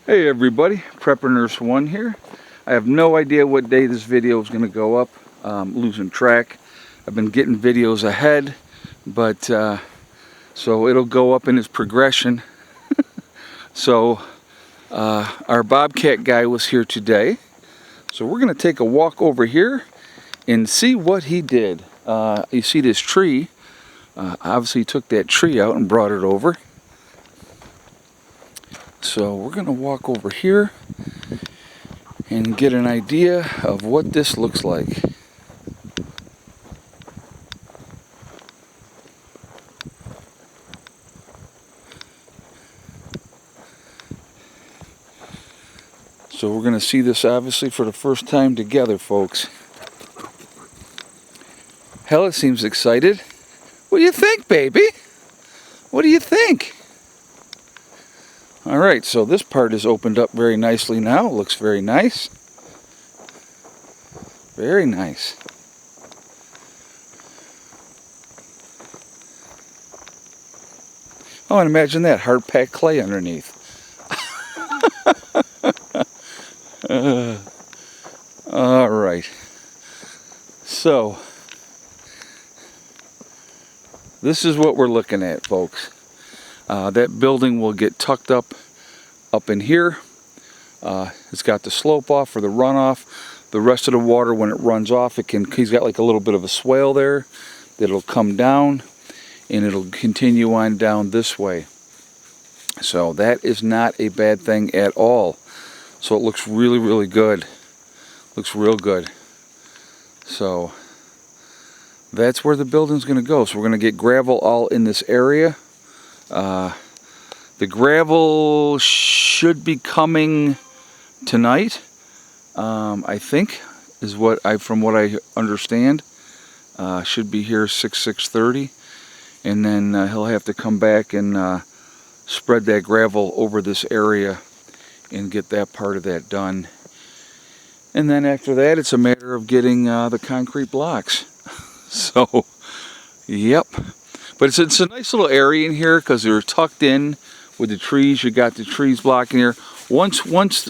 Hey everybody, Prepper Nurse 1 here. I have no idea what day this video is going to go up. I'm losing track. I've been getting videos ahead, but so it'll go up in its progression. So our Bobcat guy was here today. So we're going to take a walk over here and see what he did. You see this tree. Obviously he took that tree out and brought it over. So we're going to walk over here and get an idea of what this looks like. So we're going to see this obviously for the first time together, folks. Hella seems excited. What do you think, baby? What do you think? Alright, so this part is opened up very nicely now. It looks very nice. Very nice. Oh, and imagine that, hard-packed clay underneath. Alright. So, this is what we're looking at, folks. That building will get tucked up in here. It's got the slope off for the runoff. The rest of the water, when it runs off, he's got like a little bit of a swale there that'll come down and it'll continue on down this way. So that is not a bad thing at all. So it looks really, really good. Looks real good. So that's where the building's going to go. So we're going to get gravel all in this area. The gravel should be coming tonight, I think, is from what I understand. Should be here 6:30, and then he'll have to come back and spread that gravel over this area and get that part of that done. And then after that, it's a matter of getting the concrete blocks. So, yep. But it's a nice little area in here because they're tucked in with the trees. You got the trees blocking here. Once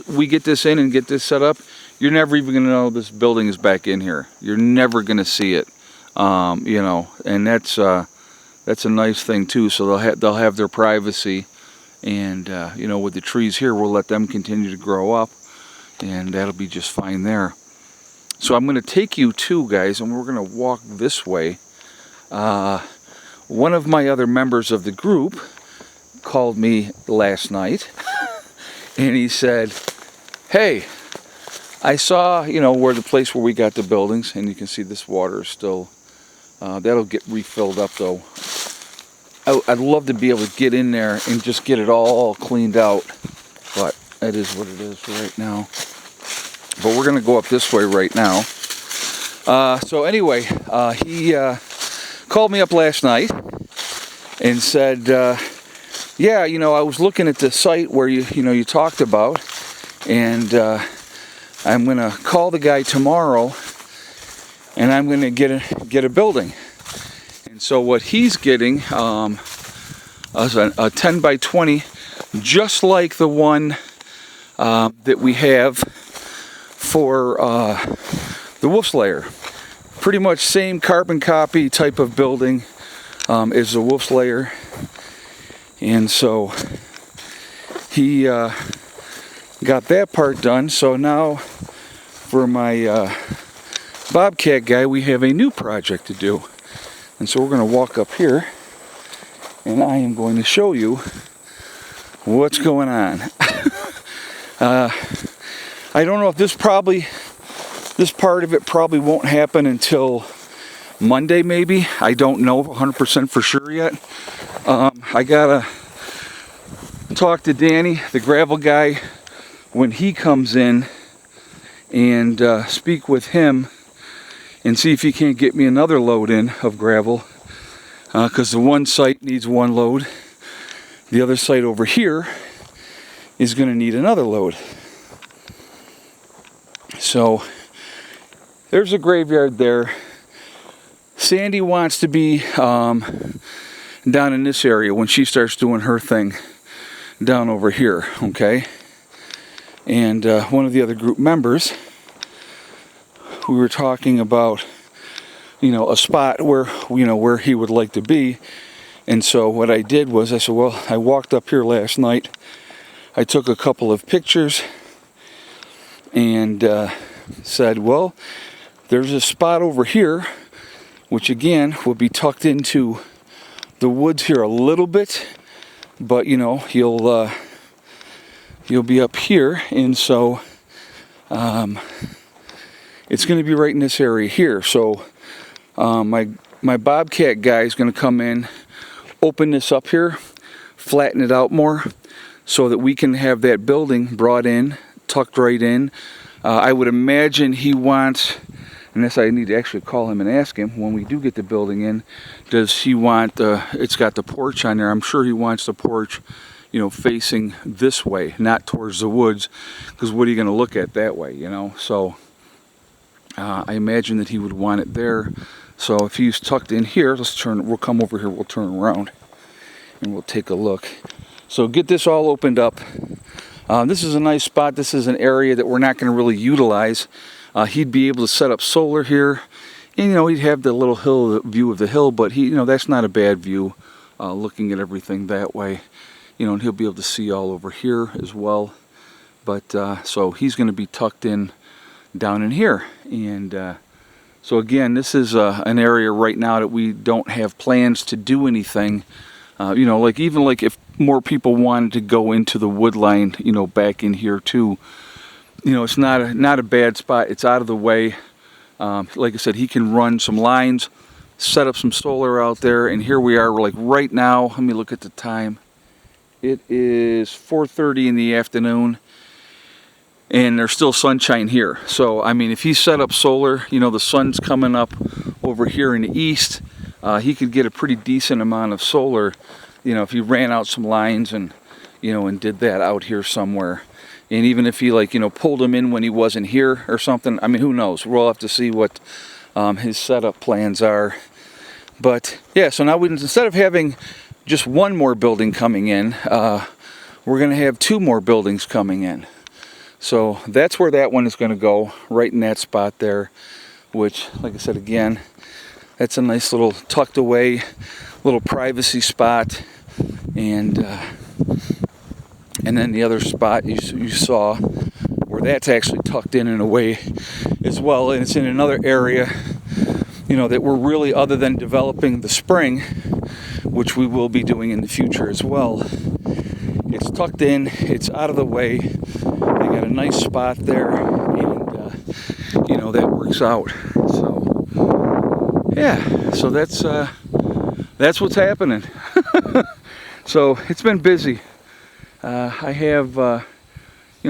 we get this in and get this set up, you're never even going to know this building is back in here. You're never going to see it, you know. And that's a nice thing too. So they'll have their privacy, and you know, with the trees here, we'll let them continue to grow up, and that'll be just fine there. So I'm going to take you too, guys, and we're going to walk this way. One of my other members of the group called me last night and he said, hey, I saw, you know, where the place where we got the buildings, and you can see this water is still, that'll get refilled up though. I'd love to be able to get in there and just get it all cleaned out, but that is what it is right now. But we're going to go up this way right now. So anyway, he called me up last night and said, yeah, you know, I was looking at the site where you talked about, and I'm going to call the guy tomorrow and I'm going to get a building. And so what he's getting is a 10 by 20, just like the one that we have for the Wolf's Lair. Pretty much same carbon copy type of building as the Wolf's Lair. And so he got that part done. So now for my Bobcat guy, we have a new project to do. And so we're going to walk up here and I am going to show you what's going on. I don't know if this part of it probably won't happen until Monday maybe. I don't know 100% for sure yet. I gotta talk to Danny, the gravel guy, when he comes in, and speak with him and see if he can't get me another load in of gravel, because the one site needs one load. The other site over here is going to need another load. So there's a graveyard there. Sandy wants to be down in this area when she starts doing her thing down over here, okay? and one of the other group members, we were talking about, a spot where, where he would like to be. And so what I did was I said, well, I walked up here last night. I took a couple of pictures and said, well, there's a spot over here, which again will be tucked into the woods here a little bit, but you'll be up here, and so it's going to be right in this area here. So my Bobcat guy is going to come in, open this up here, flatten it out more, so that we can have that building brought in, tucked right in. I would imagine he wants, and this I need to actually call him and ask him when we do get the building in, does he want, it's got the porch on there, I'm sure he wants the porch, facing this way, not towards the woods, because what are you going to look at that way, So I imagine that he would want it there. So if he's tucked in here, we'll come over here, we'll turn around, and we'll take a look. So get this all opened up. This is a nice spot. This is an area that we're not going to really utilize. He'd be able to set up solar here, and he'd have the little view of the hill, but that's not a bad view, looking at everything that way. And he'll be able to see all over here as well. But so he's going to be tucked in down in here, and so again, this is an area right now that we don't have plans to do anything. Even if more people wanted to go into the wood line, back in here too, it's not a bad spot. It's out of the way. Like I said, he can run some lines, set up some solar out there, and here we are. We're right now. Let me look at the time. It is 4:30 in the afternoon, and there's still sunshine here. So I mean, if he set up solar, the sun's coming up over here in the east. He could get a pretty decent amount of solar, if he ran out some lines and, and did that out here somewhere. And even if he pulled them in when he wasn't here or something, I mean, who knows? We'll have to see what his setup plans are. But yeah, so now instead of having just one more building coming in, we're going to have two more buildings coming in. So that's where that one is going to go, right in that spot there, which, like I said again, that's a nice little tucked away little privacy spot. And then the other spot you saw where that's actually tucked in a way as well, and it's in another area that we're really, other than developing the spring, which we will be doing in the future as well, it's tucked in, it's out of the way. They got a nice spot there, and that works out. So yeah, so that's what's happening. So it's been busy. I have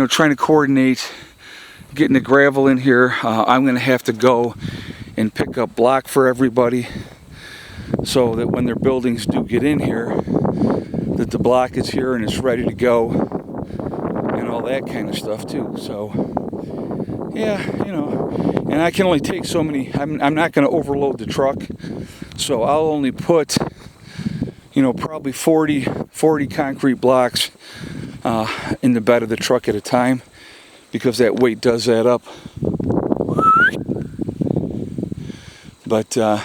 trying to coordinate getting the gravel in here. I'm going to have to go and pick up block for everybody, so that when their buildings do get in here, that the block is here and it's ready to go, and all that kind of stuff too. So yeah, and I can only take so many. I'm not going to overload the truck, so I'll only put probably 40 concrete blocks in the bed of the truck at a time, because that weight does add up. But yeah,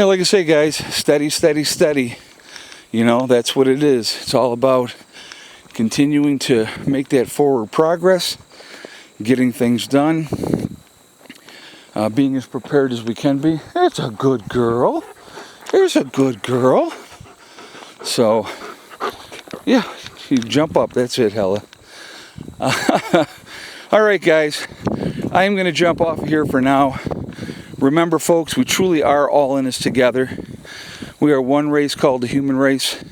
like I say, guys, steady, steady, steady. That's what it is. It's all about continuing to make that forward progress, getting things done, being as prepared as we can be. That's a good girl. There's a good girl. So, yeah, you jump up. That's it, Hella. All right, guys. I am going to jump off of here for now. Remember, folks, we truly are all in this together. We are one race called the human race.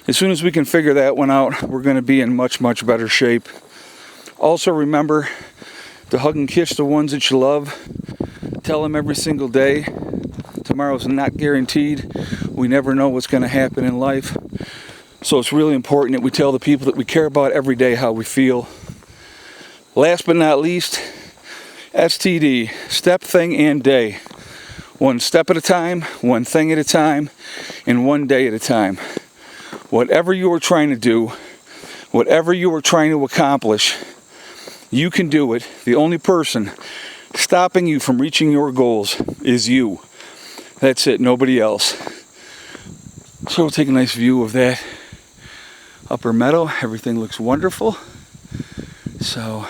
As soon as we can figure that one out, we're going to be in much, much better shape. Also, remember to hug and kiss the ones that you love. Tell them every single day. Tomorrow's not guaranteed. We never know what's going to happen in life. So it's really important that we tell the people that we care about every day how we feel. Last but not least, STD, step, thing, and day. One step at a time, one thing at a time, and one day at a time. Whatever you are trying to do, Whatever you are trying to accomplish, you can do it. The only person stopping you from reaching your goals is you. That's it, nobody else. So we'll take a nice view of that upper meadow. Everything looks wonderful. So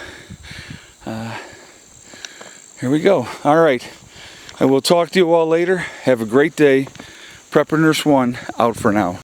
here we go. All right. I will talk to you all later. Have a great day. Prepper Nurse 1 out for now.